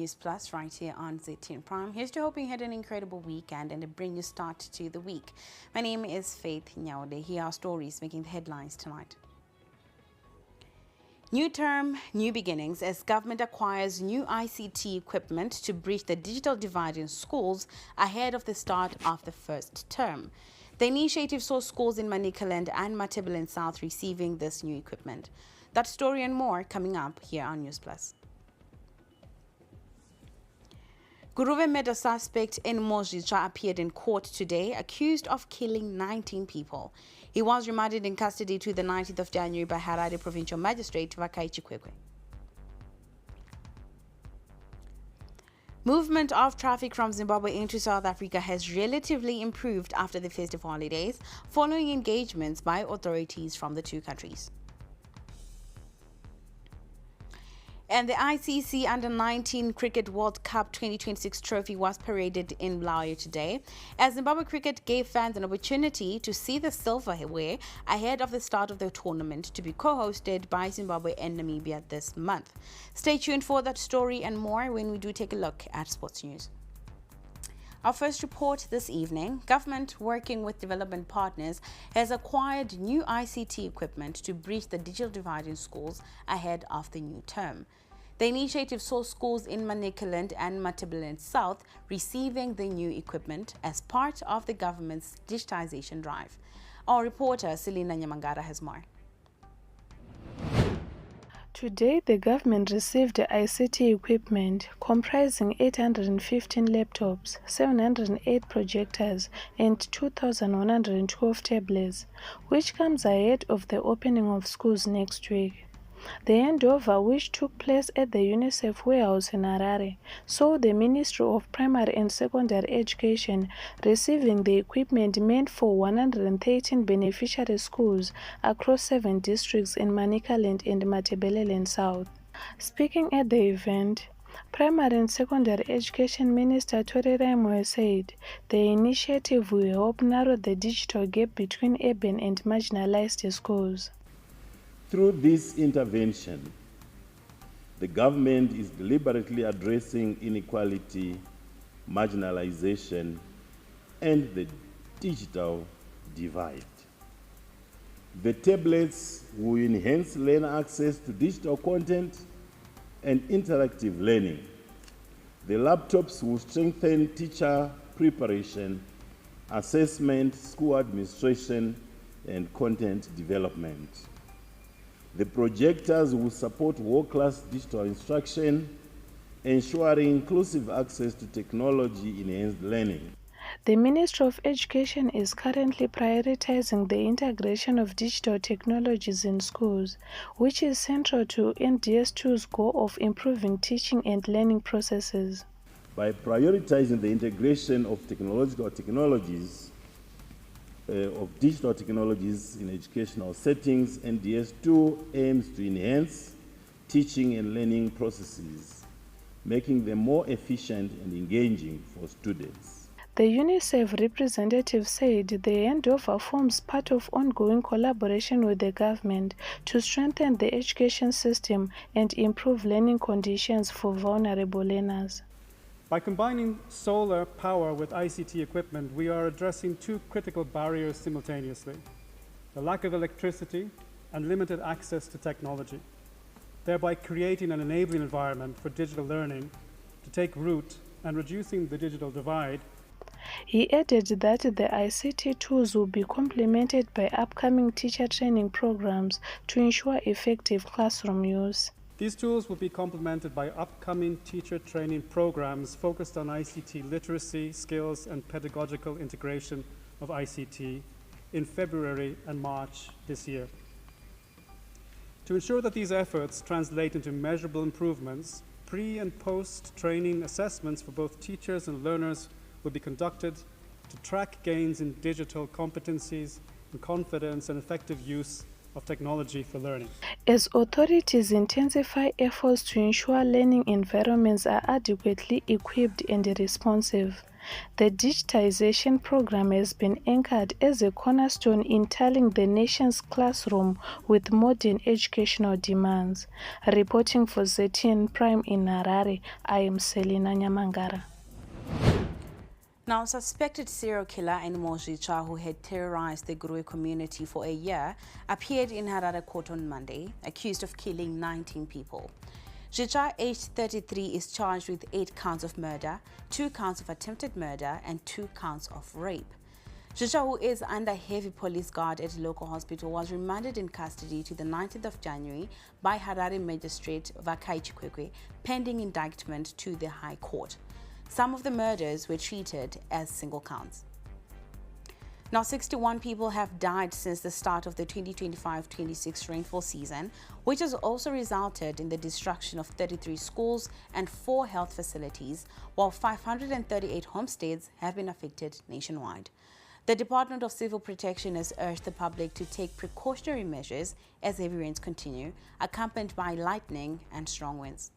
Newsplus right here on Z10 Prime. Here's to hoping you had an incredible weekend and a brand new start to the week. My name is Faith Nyaude. Here are stories making the headlines tonight. New term, new beginnings as government acquires new ICT equipment to bridge the digital divide in schools ahead of the start of the first term. The initiative saw schools in Manicaland and Matabeleland South receiving this new equipment. That story and more coming up here on Newsplus. Guruve Meadow suspect in Mojija appeared in court today, accused of killing 19 people. He was remanded in custody to the 19th of January by Harare Provincial Magistrate Vakai Chikwekwe. Movement of traffic from Zimbabwe into South Africa has relatively improved after the festive holidays, following engagements by authorities from the two countries. And the ICC Under-19 Cricket World Cup 2026 trophy was paraded in Bulawayo today, as Zimbabwe Cricket gave fans an opportunity to see the silverware ahead of the start of the tournament to be co-hosted by Zimbabwe and Namibia this month. Stay tuned for that story and more when we do take a look at sports news. Our first report this evening, government working with development partners has acquired new ICT equipment to bridge the digital divide in schools ahead of the new term. The initiative saw schools in Manicaland and Matabeleland South receiving the new equipment as part of the government's digitization drive. Our reporter, Selina Nyamangara, has more. Today, the government received the ICT equipment comprising 815 laptops, 708 projectors, and 2,112 tablets, which comes ahead of the opening of schools next week. The handover, which took place at the UNICEF warehouse in Harare, saw the Ministry of Primary and Secondary Education receiving the equipment meant for 113 beneficiary schools across 7 districts in Manicaland and Matabeleland South. Speaking at the event, Primary and Secondary Education Minister Tori Raimoe said the initiative will help narrow the digital gap between urban and marginalized schools. Through this intervention, the government is deliberately addressing inequality, marginalization, and the digital divide. The tablets will enhance learner access to digital content and interactive learning. The laptops will strengthen teacher preparation, assessment, school administration, and content development. The projectors will support world-class digital instruction, ensuring inclusive access to technology-enhanced learning. The Ministry of Education is currently prioritizing the integration of digital technologies in schools, which is central to NDS2's goal of improving teaching and learning processes. By prioritizing the integration of digital technologies in educational settings, NDS2 aims to enhance teaching and learning processes, making them more efficient and engaging for students. The UNICEF representative said the handover forms part of ongoing collaboration with the government to strengthen the education system and improve learning conditions for vulnerable learners. By combining solar power with ICT equipment, we are addressing 2 critical barriers simultaneously: the lack of electricity and limited access to technology, thereby creating an enabling environment for digital learning to take root and reducing the digital divide. He added that the ICT tools will be complemented by upcoming teacher training programs to ensure effective classroom use. These tools will be complemented by upcoming teacher training programs focused on ICT literacy, skills, and pedagogical integration of ICT in February and March this year. To ensure that these efforts translate into measurable improvements, pre- and post-training assessments for both teachers and learners will be conducted to track gains in digital competencies and confidence and effective use of technology for learning. As authorities intensify efforts to ensure learning environments are adequately equipped and responsive, the digitization program has been anchored as a cornerstone in tiling the nation's classroom with modern educational demands. Reporting for ZTN Prime in Harare, I am Selina Nyamangara. Now, suspected serial killer Animal Zhicha, who had terrorized the Gurwe community for a year, appeared in Harare court on Monday, accused of killing 19 people. Zhicha, aged 33, is charged with 8 counts of murder, 2 counts of attempted murder, and 2 counts of rape. Zhicha, who is under heavy police guard at a local hospital, was remanded in custody to the 19th of January by Harare Magistrate Vakai Chikwekwe, pending indictment to the High Court. Some of the murders were treated as single counts. Now, 61 people have died since the start of the 2025-26 rainfall season, which has also resulted in the destruction of 33 schools and 4 health facilities, while 538 homesteads have been affected nationwide. The Department of Civil Protection has urged the public to take precautionary measures as heavy rains continue, accompanied by lightning and strong winds.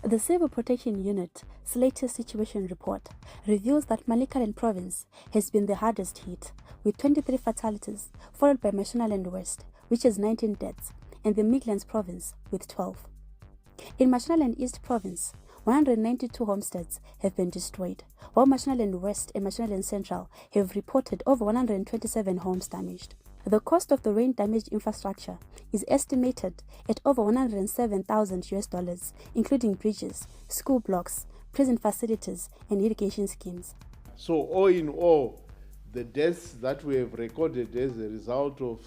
The Civil Protection Unit's latest situation report reveals that Manicaland province has been the hardest hit, with 23 fatalities, followed by Mashonaland West, which has 19 deaths, and the Midlands province with 12. In Mashonaland East province, 192 homesteads have been destroyed, while Mashonaland West and Mashonaland Central have reported over 127 homes damaged. The cost of the rain-damaged infrastructure is estimated at over $107,000, including bridges, school blocks, prison facilities, and irrigation schemes. So all in all, the deaths that we have recorded as a result of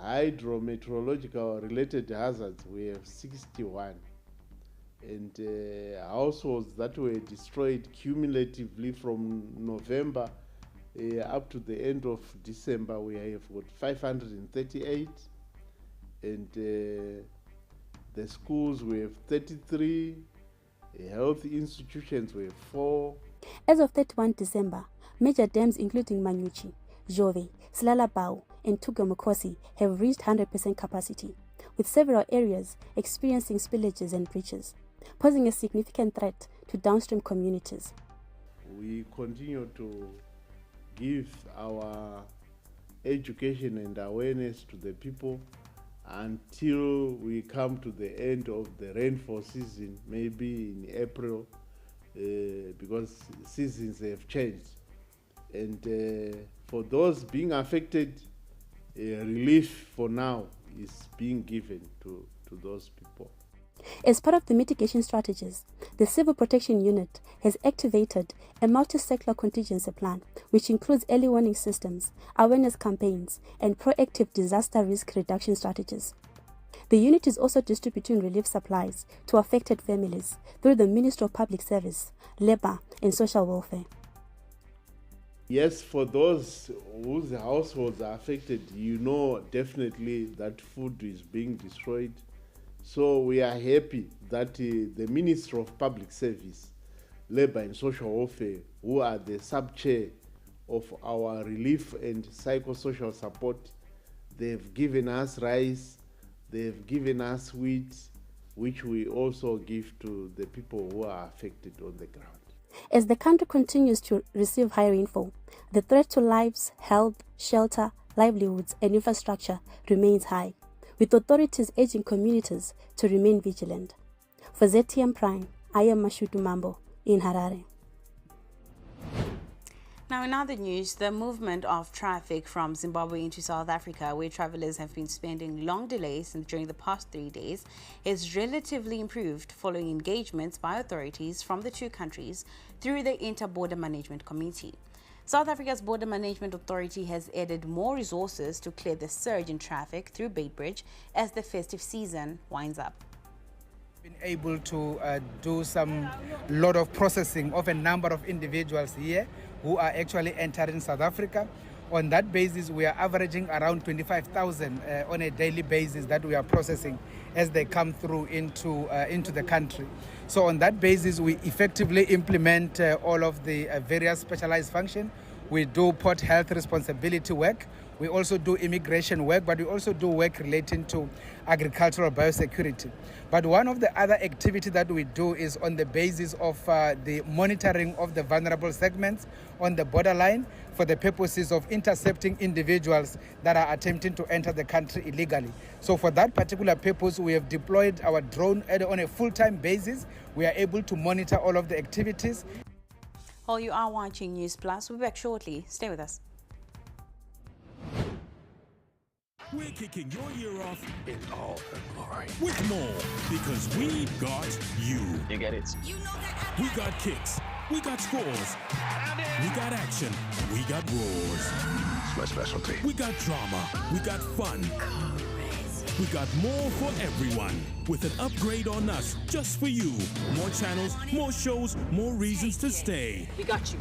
hydrometeorological related hazards, we have 61. And households that were destroyed cumulatively from November up to the end of December, we have got 538, and the schools we have 33, health institutions we have 4. As of 31 December, major dams including Manyuchi, Jove, Silalabao, and Tugamukosi have reached 100% capacity, with several areas experiencing spillages and breaches, posing a significant threat to downstream communities. We continue to give our education and awareness to the people until we come to the end of the rainfall season, maybe in April, because seasons have changed. And for those being affected, relief for now is being given to those people. As part of the mitigation strategies, the Civil Protection Unit has activated a multi-sectoral contingency plan, which includes early warning systems, awareness campaigns, and proactive disaster risk reduction strategies. The unit is also distributing relief supplies to affected families through the Ministry of Public Service, Labour and Social Welfare. Yes, for those whose households are affected, you know definitely that food is being destroyed. So we are happy that the Ministry of Public Service, Labour and Social Welfare, who are the sub-chair of our relief and psychosocial support, they've given us rice, they've given us wheat, which we also give to the people who are affected on the ground. As the country continues to receive high rainfall, the threat to lives, health, shelter, livelihoods, and infrastructure remains high, with authorities urging communities to remain vigilant. For ZTM Prime, I am Mashudu Mambo in Harare. Now, in other news, the movement of traffic from Zimbabwe into South Africa, where travelers have been spending long delays during the past 3 days, is relatively improved following engagements by authorities from the two countries through the Inter-Border Management Committee. South Africa's Border Management Authority has added more resources to clear the surge in traffic through Beitbridge as the festive season winds up. Been able to do some lot of processing of a number of individuals here who are actually entering South Africa. On that basis, we are averaging around 25,000 on a daily basis that we are processing as they come through into the country. So on that basis, we effectively implement all of the various specialized functions we do port health responsibility work, we also do immigration work, but we also do work relating to agricultural biosecurity. But one of the other activities that we do is on the basis of the monitoring of the vulnerable segments on the borderline for the purposes of intercepting individuals that are attempting to enter the country illegally. So for that particular purpose, we have deployed our drone on a full-time basis. We are able to monitor all of the activities. Well, you are watching Newsplus. We'll be back shortly. Stay with us. We're kicking your year off in all her glory with more, because we got you. You get it? You know that. We got kicks. We got scores. We got action. We got roars. It's my specialty. We got drama. We got fun. We got more for everyone, with an upgrade on us just for you. More channels, more shows, more reasons to stay. We got you.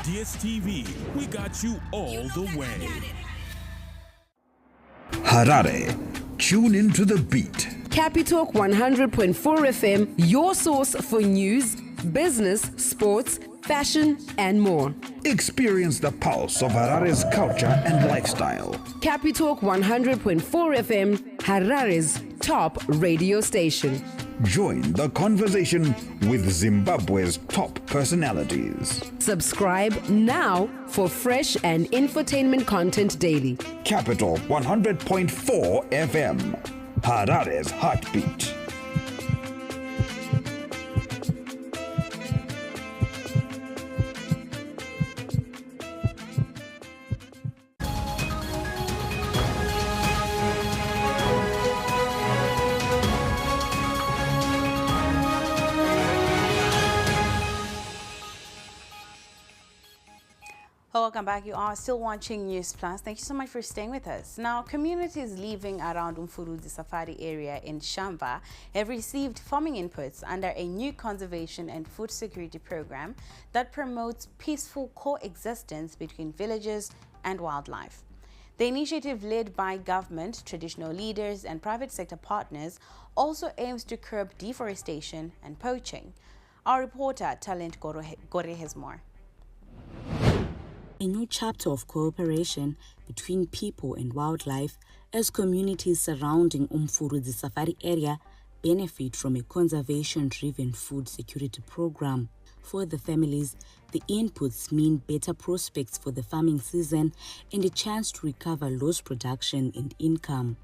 DSTV, we got you all the way. Harare, tune into the beat. Capitalk 100.4 FM, your source for news, business, sports, fashion, and more. Experience the pulse of Harare's culture and lifestyle. Capitalk 100.4 FM, Harare's top radio station. Join the conversation with Zimbabwe's top personalities. Subscribe now for fresh and infotainment content daily. Capital 100.4 FM, Harare's heartbeat. Welcome back. You are still watching Newsplus. Thank you so much for staying with us. Now, communities living around Umfurudzi Safari area in Shamva have received farming inputs under a new conservation and food security program that promotes peaceful coexistence between villages and wildlife. The initiative, led by government, traditional leaders, and private sector partners, also aims to curb deforestation and poaching. Our reporter, Talent Gore, has more. A new chapter of cooperation between people and wildlife as communities surrounding Umfurudzi Safari area benefit from a conservation-driven food security program. For the families, the inputs mean better prospects for the farming season and a chance to recover lost production and income.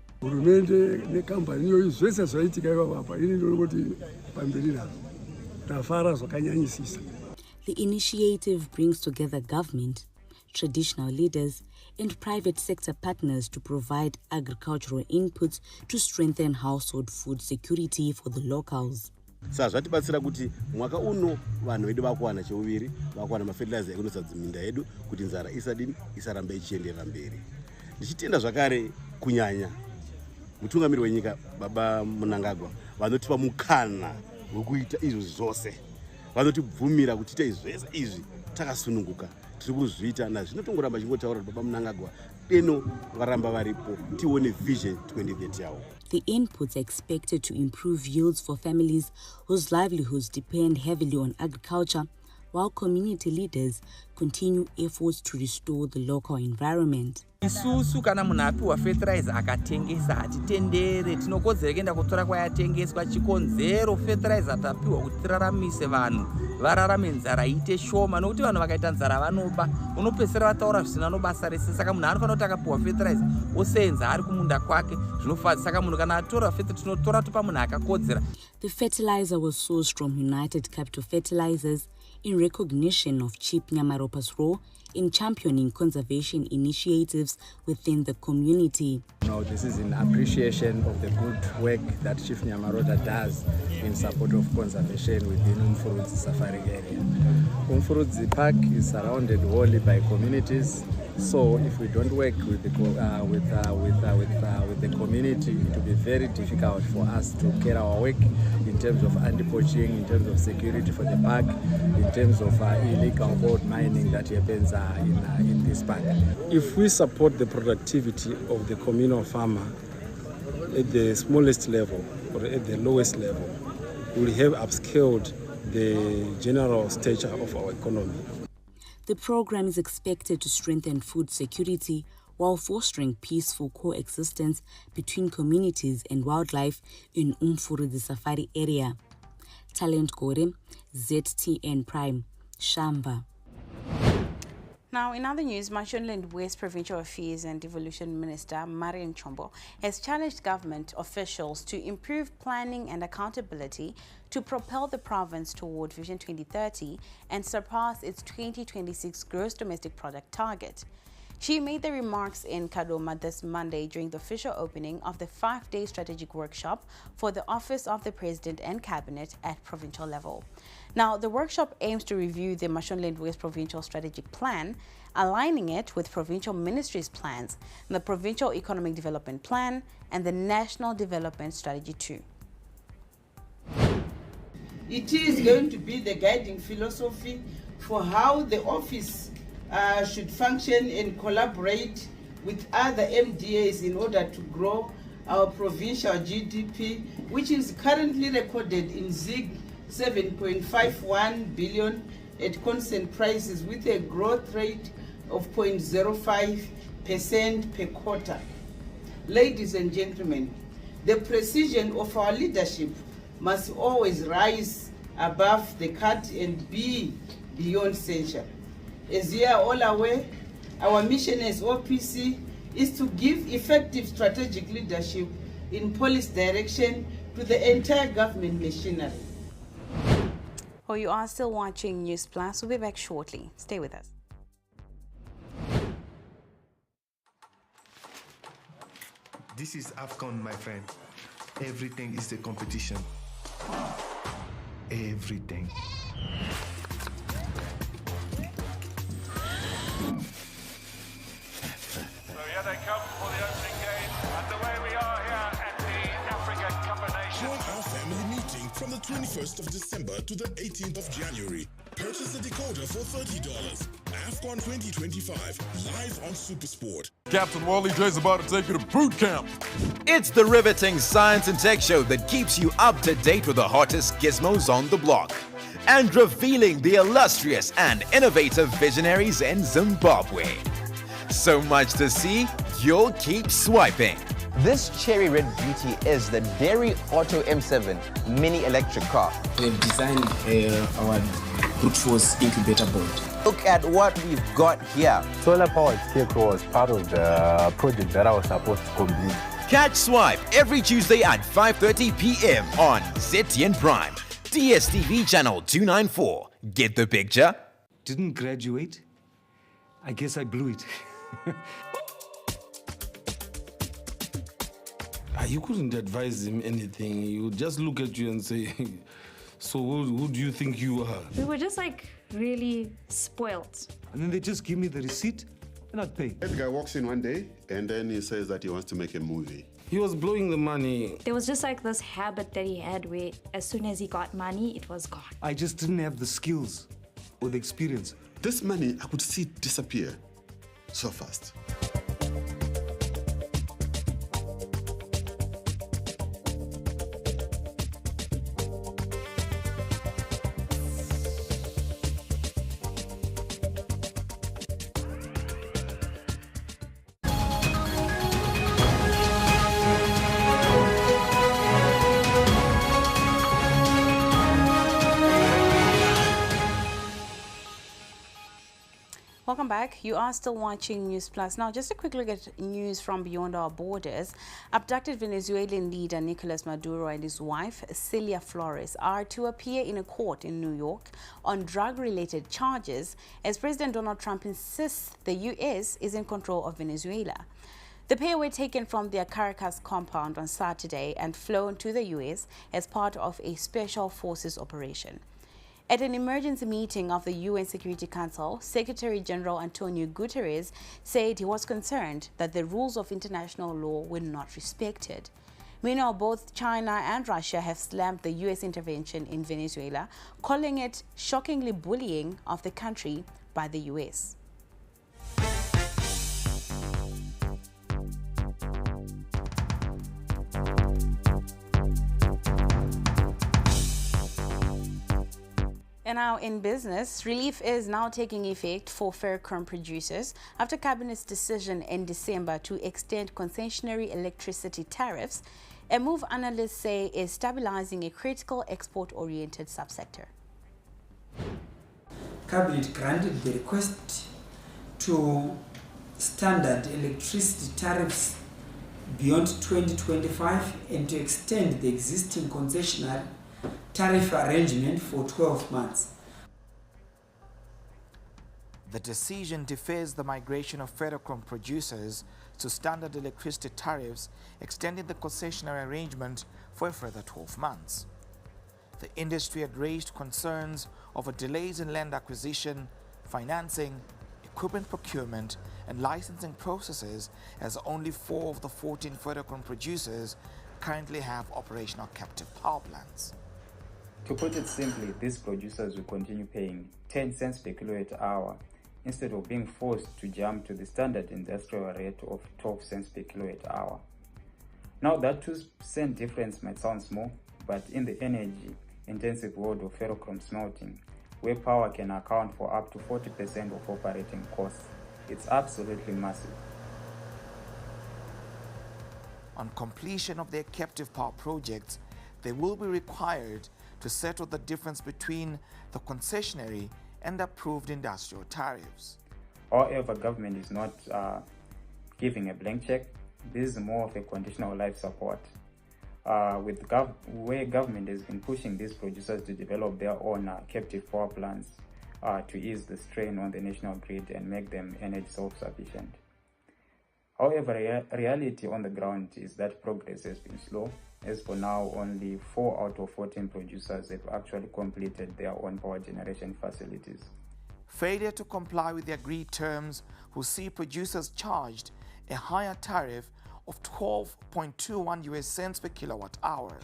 The initiative brings together government, traditional leaders, and private sector partners to provide agricultural inputs to strengthen household food security for the locals. Zvatibatsira kuti mwaka uno vanhu vedu vakuwana cheuviri, vakuwana mafertilizer ekunosa dziminda yedu kuti nzara isaramba ichienderera mberi. Ndichitenda zvakare kunyanya mutungamiri wenyika baba Mnangagwa vanotipa mukana wekuita izvo zvose. Vanotibvumira kuti tiite zvese izvi takasununguka. Tiri kuzviita na zvinotongoramba chingotaura baba Mnangagwa deno varamba varipo tione vision 2030 yawo. The inputs are expected to improve yields for families whose livelihoods depend heavily on agriculture, while community leaders continue efforts to restore the local environment. Isusu kana munhu apiwa fertilizer akatengesa hatitendere, tinokodzera kuenda kutora kwayatengeswa chikonzero fertilizer tapiwa kuti tiraramise vanhu vararame nzara iite shoma, nokuti vanhu vakaita nzara vanoba, unopesera vataura zvisina nobasa rese. Saka munhu anofanira kuti akapiwa fertilizer osenza ari kumunda kwake zvinofadza. Saka munhu kana atora fertilizer tinotora topa munhu akakodzera. The fertilizer was sourced from United Capital Fertilizers in recognition of Chief Nyamaropa's role in championing conservation initiatives within the community. This is in appreciation of the good work that Chief Nyamaropa does in support of conservation within Umfurudzi Safari area. Umfurudzi Park is surrounded wholly by communities, so if we don't work with the community, it will be very difficult for us to carry our work in terms of anti-poaching, in terms of security for the park, in terms of illegal gold mining that happens in this park. If we support the productivity of the communal farmer at the smallest level or at the lowest level, we have upscaled the general stature of our economy. The program is expected to strengthen food security while fostering peaceful coexistence between communities and wildlife in Umfurudzi Safari area. Talent Gore, ZTN Prime, Shamba. Now, in other news, Mashonaland West Provincial Affairs and Devolution Minister Marian Chombo has challenged government officials to improve planning and accountability to propel the province toward Vision 2030 and surpass its 2026 gross domestic product target. She made the remarks in Kadoma this Monday during the official opening of the 5-day strategic workshop for the Office of the President and Cabinet at provincial level. Now, the workshop aims to review the Mashonaland West Provincial Strategic Plan, aligning it with provincial ministries' plans, the Provincial Economic Development Plan, and the National Development Strategy 2. It is going to be the guiding philosophy for how the office should function and collaborate with other MDAs in order to grow our provincial GDP, which is currently recorded in ZiG 7.51 billion at constant prices with a growth rate of 0.05% per quarter. Ladies and gentlemen, the precision of our leadership must always rise above the cut and be beyond censure. As you are all aware, our mission as OPC is to give effective strategic leadership in policy direction to the entire government machinery. Oh, you are still watching Newsplus. We'll be back shortly. Stay with us. This is AFCON, my friend. Everything is a competition. Everything. So here they come for the opening game, and the way we are here at the Africa Cup of Nations. Join our family meeting from the 21st of December to the 18th of January. Purchase a decoder for $30. AFCON 2025, live on Supersport. Captain Wally J's about to take you to boot camp. It's the riveting science and tech show that keeps you up to date with the hottest gizmos on the block and revealing the illustrious and innovative visionaries in Zimbabwe. So much to see, you'll keep swiping. This cherry red beauty is the Dairy Auto M7 mini electric car. They've designed our brute force incubator board. Look at what we've got here. Solar powered scarecrow was part of the project that I was supposed to complete. Catch Swipe every Tuesday at 5:30 p.m. on ZTN Prime, DSTV channel 294. Get the picture? Didn't graduate. I guess I blew it. You couldn't advise him anything. He would just look at you and say, so who do you think you are? We were just like really spoiled. And then they just give me the receipt and I'd pay. The guy walks in one day and then he says that he wants to make a movie. He was blowing the money. There was just like this habit that he had where as soon as he got money, it was gone. I just didn't have the skills or the experience. This money, I could see it disappear so fast. Welcome back. You are still watching Newsplus. Now, just a quick look at news from beyond our borders. Abducted Venezuelan leader Nicolas Maduro and his wife, Celia Flores, are to appear in a court in New York on drug-related charges as President Donald Trump insists the U.S. is in control of Venezuela. The pair were taken from their Caracas compound on Saturday and flown to the U.S. as part of a special forces operation. At an emergency meeting of the UN Security Council, Secretary General Antonio Guterres said he was concerned that the rules of international law were not respected. Meanwhile, both China and Russia have slammed the U.S. intervention in Venezuela, calling it shockingly bullying of the country by the U.S. And now in business, relief is now taking effect for ferrochrome producers after Cabinet's decision in December to extend concessionary electricity tariffs, a move analysts say is stabilizing a critical export-oriented subsector. Cabinet granted the request to standard electricity tariffs beyond 2025 and to extend the existing concessionary tariff arrangement for 12 months. The decision defies the migration of ferrochrome producers to standard electricity tariffs, extending the concessionary arrangement for a further 12 months. The industry had raised concerns over delays in land acquisition, financing, equipment procurement, and licensing processes, as only 4 of the 14 ferrochrome producers currently have operational captive power plants. To put it simply, these producers will continue paying 10 cents per kilowatt hour instead of being forced to jump to the standard industrial rate of 12 cents per kilowatt hour. Now that 2% difference might sound small, but in the energy-intensive world of ferrochrome smelting, where power can account for up to 40% of operating costs, it's absolutely massive. On completion of their captive power projects, they will be required to settle the difference between the concessionary and approved industrial tariffs. However, government is not giving a blank check. This is more of a conditional life support. Where government has been pushing these producers to develop their own captive power plants to ease the strain on the national grid and make them energy self-sufficient. However, reality on the ground is that progress has been slow. As for now, only 4 out of 14 producers have actually completed their own power generation facilities. Failure to comply with the agreed terms will see producers charged a higher tariff of 12.21 US cents per kilowatt hour.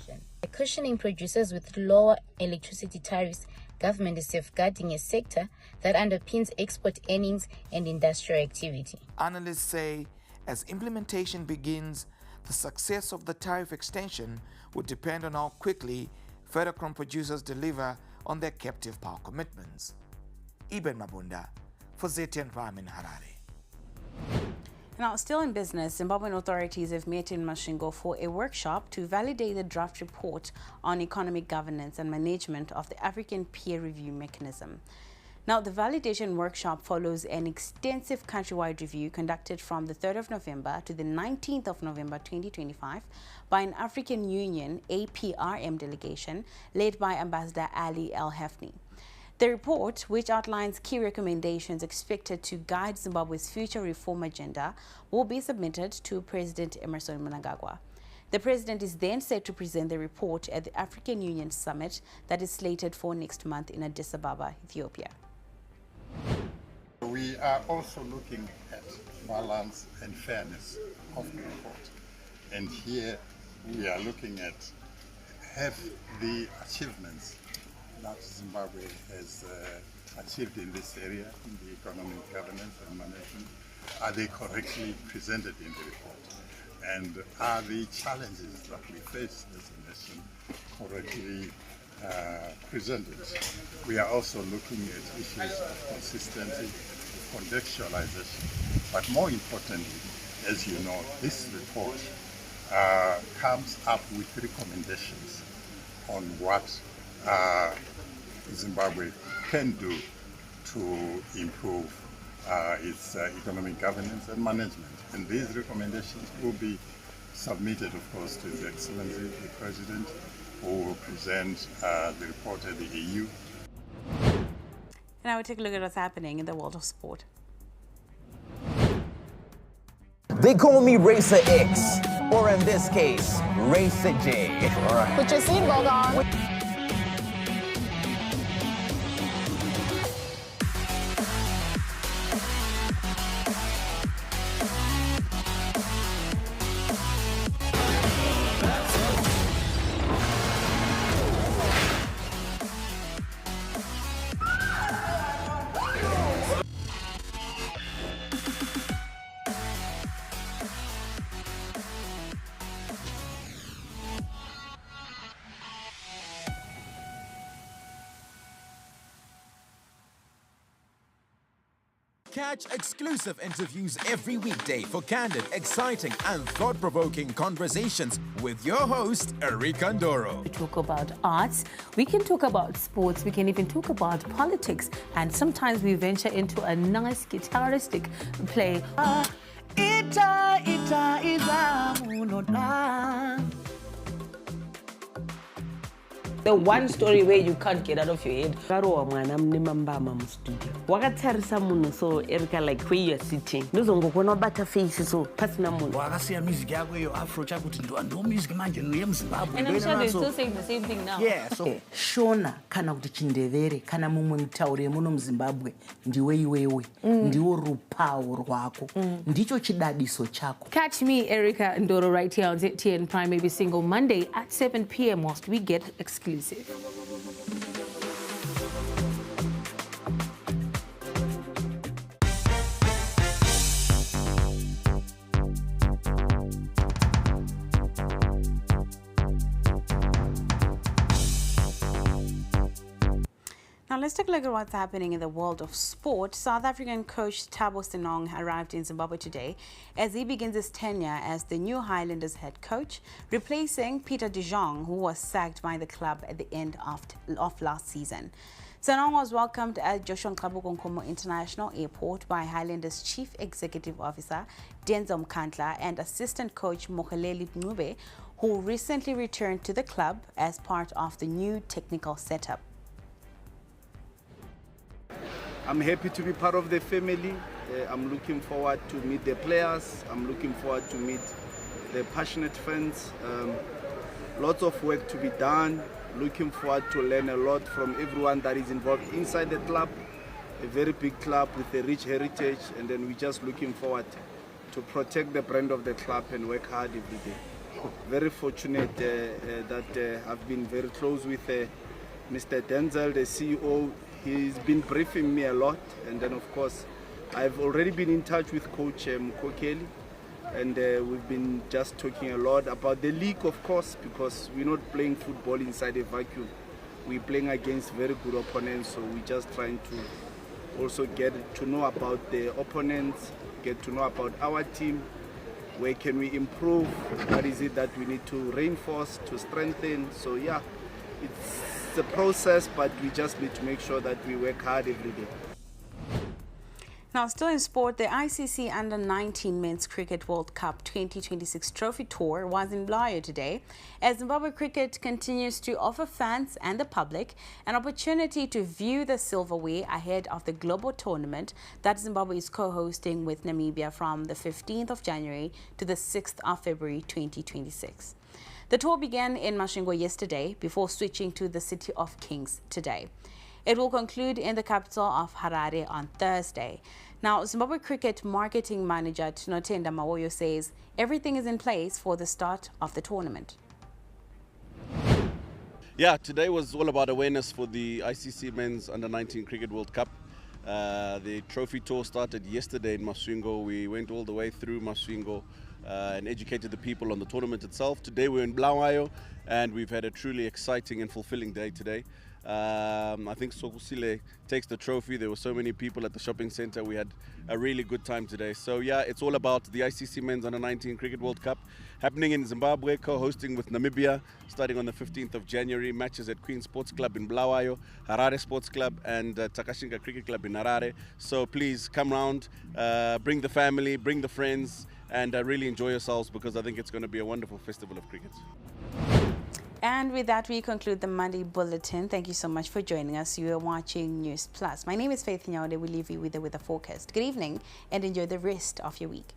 By cushioning producers with lower electricity tariffs, government is safeguarding a sector that underpins export earnings and industrial activity. Analysts say as implementation begins, the success of the tariff extension would depend on how quickly ferrochrome producers deliver on their captive power commitments. Iben Mabunda for ZTN Prime in Harare. Now, still in business, Zimbabwean authorities have met in Masvingo for a workshop to validate the draft report on economic governance and management of the African peer review mechanism. Now, the validation workshop follows an extensive countrywide review conducted from the 3rd of November to the 19th of November 2025 by an African Union APRM delegation led by Ambassador Ali El Hefni. The report, which outlines key recommendations expected to guide Zimbabwe's future reform agenda, will be submitted to President Emmerson Mnangagwa. The president is then set to present the report at the African Union Summit that is slated for next month in Addis Ababa, Ethiopia. We are also looking at balance and fairness of the report. And here we are looking at have the achievements that Zimbabwe has achieved in this area, in the economic governance and management, are they correctly presented in the report? And are the challenges that we face as a nation correctly presented? We are also looking at issues of consistency, contextualization, but more importantly, as you know, this report comes up with recommendations on what Zimbabwe can do to improve its economic governance and management. And these recommendations will be submitted, of course, to His Excellency, the President, who will present the report at the EU. Now we take a look at what's happening in the world of sport. They call me Racer X, or in this case, Racer J. All right. Put your seatbelt on. Catch exclusive interviews every weekday for candid, exciting, and thought-provoking conversations with your host, Erika Ndoro. We talk about arts, we can talk about sports, we can even talk about politics, and sometimes we venture into a nice guitaristic play. The one story where you can't get out of your head. So Erika, like where you are sitting. No better face so personal music Afro music and I'm sure they're still saying the same thing now. Yeah, so Shona kana kuti chindevere kana mumwe mutaure muno muZimbabwe ndiwe iwewe ndiwo rupawo rwako ndicho chidadiso chako. Catch me, Erika Ndoro, right here on ZTN Prime every single Monday at 7 p.m. whilst we get exclusive. Now let's take a look at what's happening in the world of sport. South African coach Thabo Sinong arrived in Zimbabwe today as he begins his tenure as the new Highlanders head coach, replacing Peter de Jong, who was sacked by the club at the end of last season. Sinong was welcomed at Joshua Nkabuko Nkomo International Airport by Highlanders Chief Executive Officer Denzo Mkandla and assistant coach Mokeleli Ncube, who recently returned to the club as part of the new technical setup. I'm happy to be part of the family. I'm looking forward to meet the players. I'm looking forward to meet the passionate fans. Lots of work to be done. Looking forward to learn a lot from everyone that is involved inside the club. A very big club with a rich heritage, and then we're just looking forward to protect the brand of the club and work hard every day. Very fortunate that I've been very close with Mr. Denzel, the CEO. He's been briefing me a lot, and then of course I've already been in touch with Coach Mkokeli, and we've been just talking a lot about the league, of course, because we're not playing football inside a vacuum. We're playing against very good opponents, so we're just trying to also get to know about the opponents, get to know about our team, where can we improve, what is it that we need to reinforce, to strengthen. So yeah, it's a process, but we just need to make sure that we work hard every day. Now, still in sport, the ICC Under-19 Men's Cricket World Cup 2026 Trophy Tour was in Blair today, as Zimbabwe Cricket continues to offer fans and the public an opportunity to view the silverware ahead of the global tournament that Zimbabwe is co-hosting with Namibia from the 15th of January to the 6th of February 2026. The tour began in Masvingo yesterday before switching to the City of Kings today. It will conclude in the capital of Harare on Thursday. Now, Zimbabwe Cricket Marketing Manager Tinotenda Mawoyo says everything is in place for the start of the tournament. Yeah, today was all about awareness for the ICC Men's Under-19 Cricket World Cup. The trophy tour started yesterday in Masvingo. We went all the way through Masvingo and educated the people on the tournament itself. Today we're in Bulawayo, and we've had a truly exciting and fulfilling day today. I think Sokusile takes the trophy. There were so many people at the shopping center. We had a really good time today. So yeah, it's all about the ICC Men's Under-19 Cricket World Cup happening in Zimbabwe, co-hosting with Namibia, starting on the 15th of January. Matches at Queen Sports Club in Bulawayo, Harare Sports Club, and Takashinga Cricket Club in Harare. So please come round, bring the family, bring the friends, and really enjoy yourselves, because I think it's going to be a wonderful festival of cricket. And with that, we conclude the Monday Bulletin. Thank you so much for joining us. You are watching Newsplus. My name is Faith Nyaude. We leave you with the weather forecast. Good evening and enjoy the rest of your week.